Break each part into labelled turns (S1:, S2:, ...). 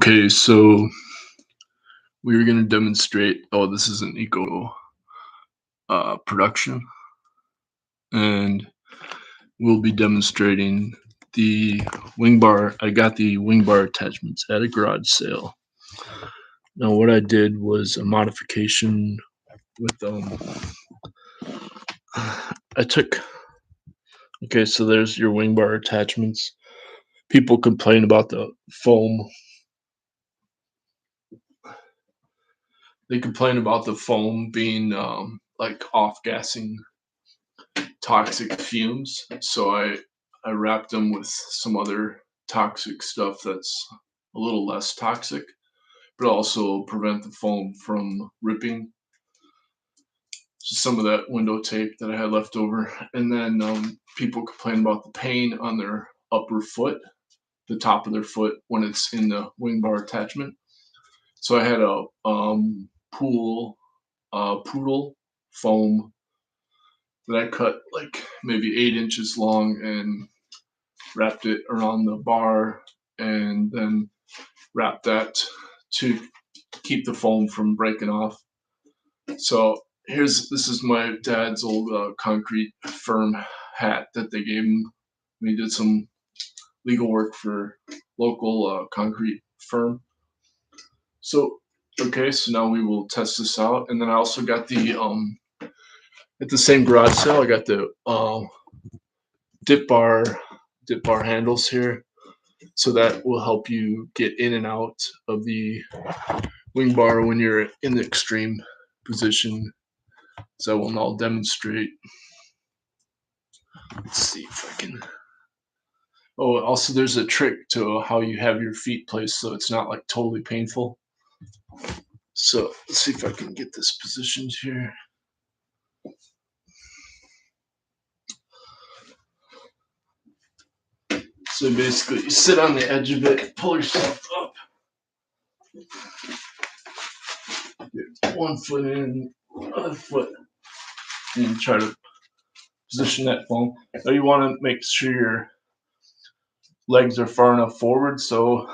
S1: Okay, so we are going to demonstrate. Oh, this is an eco production, and we'll be demonstrating the wing bar. I got the wing bar attachments at a garage sale. Now, what I did was a modification with I took. Okay, so there's your wing bar attachments. People complain about the foam. They complain about the foam being like off gassing toxic fumes. So I wrapped them with some other toxic stuff that's a little less toxic, but also prevent the foam from ripping. Just some of that window tape that I had left over, and then people complain about the pain on their upper foot, the top of their foot when it's in the wing bar attachment. So I had a poodle foam that I cut like maybe 8 inches long and wrapped it around the bar and then wrapped that to keep the foam from breaking off. So this is my dad's old concrete firm hat that they gave him when he did some legal work for local concrete firm. So okay, so now we will test this out, and then I also got the at the same garage sale. I got the dip bar handles here, so that will help you get in and out of the wing bar when you're in the extreme position. So I will now demonstrate. Let's see if I can. Oh, also there's a trick to how you have your feet placed so it's not like totally painful. So let's see if I can get this positioned here. So basically you sit on the edge of it, pull yourself up. Get one foot in, other foot, and try to position that foam. Now you want to make sure your legs are far enough forward so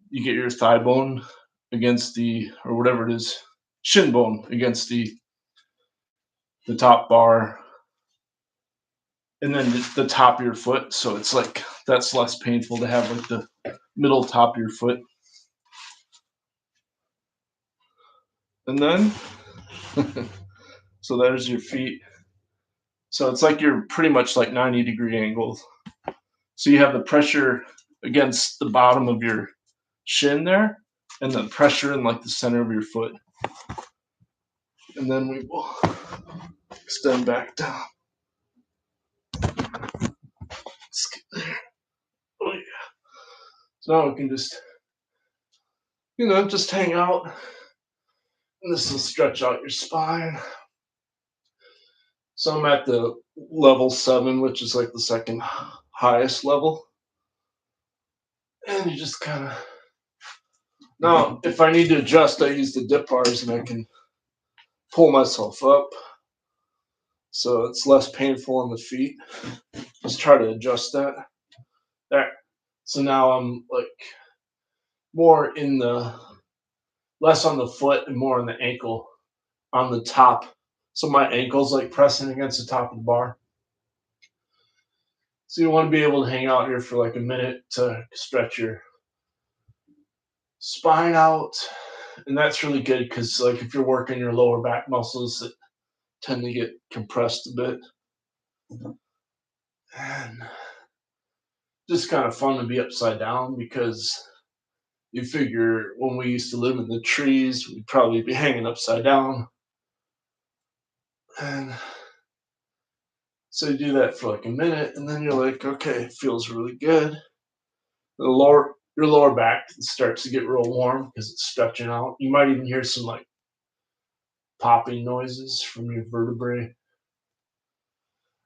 S1: you get your thigh bone against the, or whatever it is, shin bone against the top bar, and then the top of your foot. So it's like that's less painful to have like the middle top of your foot. And then so there's your feet. So it's like you're pretty much like 90-degree angles. So you have the pressure against the bottom of your shin there, and then pressure in like the center of your foot. And then we will extend back down. Let's get there. Oh yeah. So now we can just, just hang out. And this will stretch out your spine. So I'm at the level 7, which is like the second highest level. And you just kind of, now if I need to adjust, I use the dip bars and I can pull myself up. So it's less painful on the feet. Just try to adjust that. There. So now I'm like more in the, less on the foot and more on the ankle, on the top. So my ankle's like pressing against the top of the bar. So you want to be able to hang out here for like a minute to stretch your spine out. And that's really good because like if you're working your lower back muscles that tend to get compressed a bit. And just kind of fun to be upside down because you figure when we used to live in the trees, we'd probably be hanging upside down. And so you do that for like a minute, and then you're like, okay, it feels really good. Your lower back starts to get real warm because it's stretching out. You might even hear some like popping noises from your vertebrae.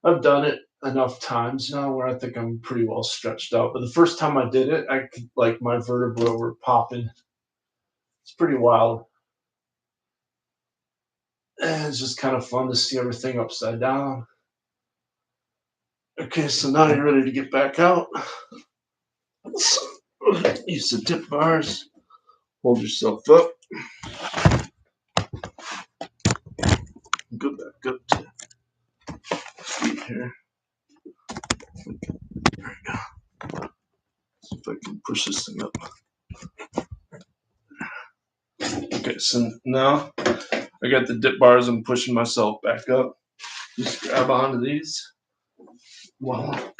S1: I've done it enough times now where I think I'm pretty well stretched out. But the first time I did it, I could like my vertebrae were popping. It's pretty wild. And it's just kind of fun to see everything upside down. Okay, so now you're ready to get back out. use the dip bars. Hold yourself up. Go back up to feet here. There we go. See if I can push this thing up. Okay, so now I got the dip bars. I'm pushing myself back up. Just grab onto these. Wow.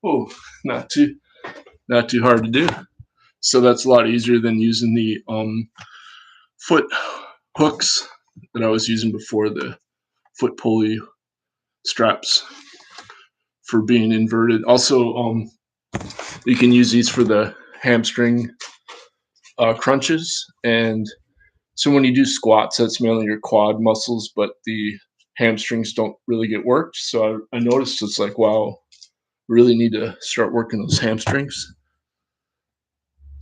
S1: Oh, not too hard to do. So that's a lot easier than using the foot hooks that I was using before, the foot pulley straps for being inverted. Also, you can use these for the hamstring crunches. And so when you do squats, that's mainly your quad muscles, but the hamstrings don't really get worked. So I noticed it's like, wow, really need to start working those hamstrings.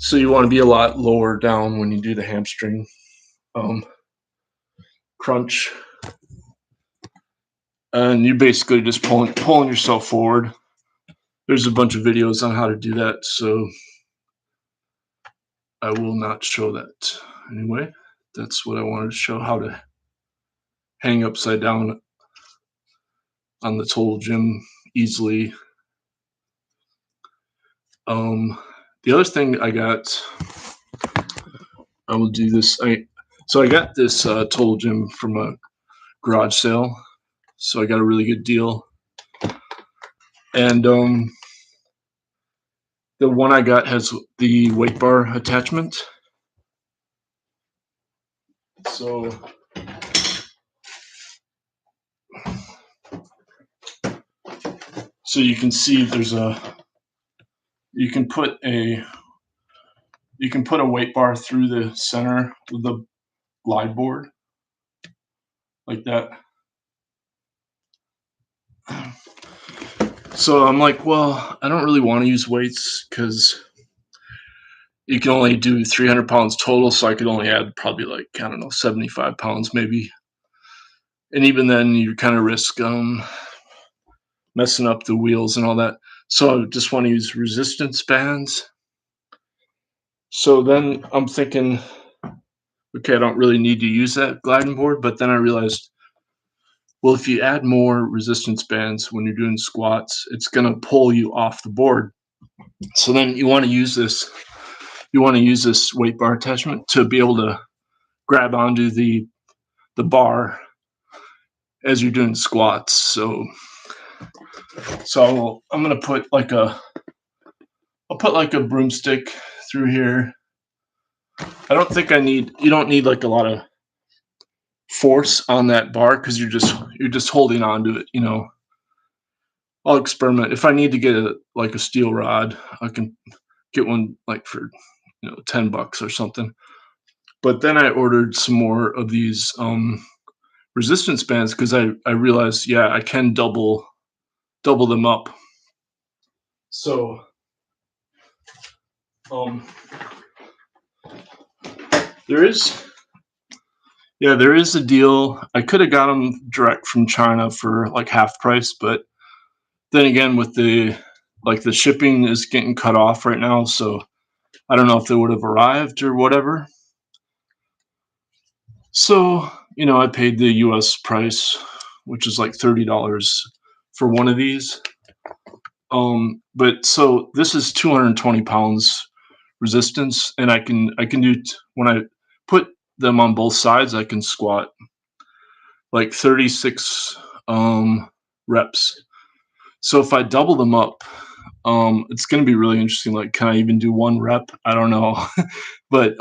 S1: So you want to be a lot lower down when you do the hamstring crunch. And you're basically just pulling yourself forward. There's a bunch of videos on how to do that, so I will not show that. Anyway, that's what I wanted to show, how to hang upside down on the total gym easily. The other thing I got, I will do this. So I got this total gym from a garage sale, so I got a really good deal. And the one I got has the weight bar attachment. So you can see there's you can put a weight bar through the center of the glide board like that. So I'm like, well, I don't really want to use weights because you can only do 300 pounds total, so I could only add probably like, I don't know, 75 pounds maybe. And even then you kind of risk messing up the wheels and all that. So I just want to use resistance bands. So then I'm thinking, okay, I don't really need to use that gliding board, but then I realized, well, if you add more resistance bands when you're doing squats, it's going to pull you off the board. So then you want to use this weight bar attachment to be able to grab onto the bar as you're doing squats. So I'm going to put like a broomstick through here. I don't think you don't need like a lot of force on that bar because you're just holding on to it, you know. I'll experiment. If I need to get a steel rod, I can get one like for $10 or something. But then I ordered some more of these resistance bands because I realized, yeah, I can double them up. So there is a deal. I could have got them direct from China for like half price, but then again, with the shipping is getting cut off right now, so I don't know if they would have arrived or whatever. So, I paid the US price, which is like $30 for one of these. But so this is 220 pounds resistance, and I can do when I put them on both sides, I can squat like 36 reps. So if I double them up, it's going to be really interesting. Like, can I even do one rep? I don't know. But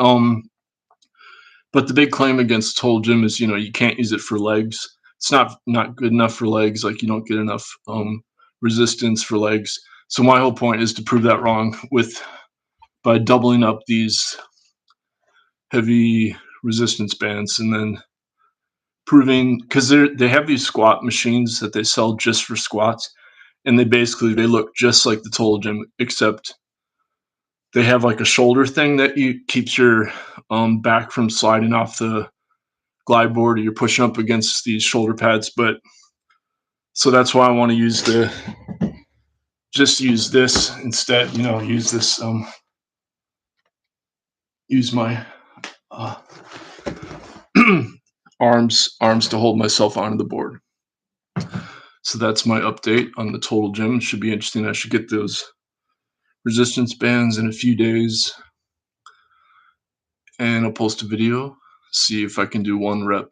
S1: the big claim against total gym is, you can't use it for legs. It's not good enough for legs. Like, you don't get enough resistance for legs. So my whole point is to prove that wrong by doubling up these heavy resistance bands, and then proving, because they have these squat machines that they sell just for squats, and they look just like the total gym, except they have like a shoulder thing that keeps your back from sliding off the glide board, or you're pushing up against these shoulder pads. But so that's why I want to use this instead. Use this use my uh, arms to hold myself onto the board. So that's my update on the total gym. It should be interesting. I should get those resistance bands in a few days, and I'll post a video, see if I can do one rep.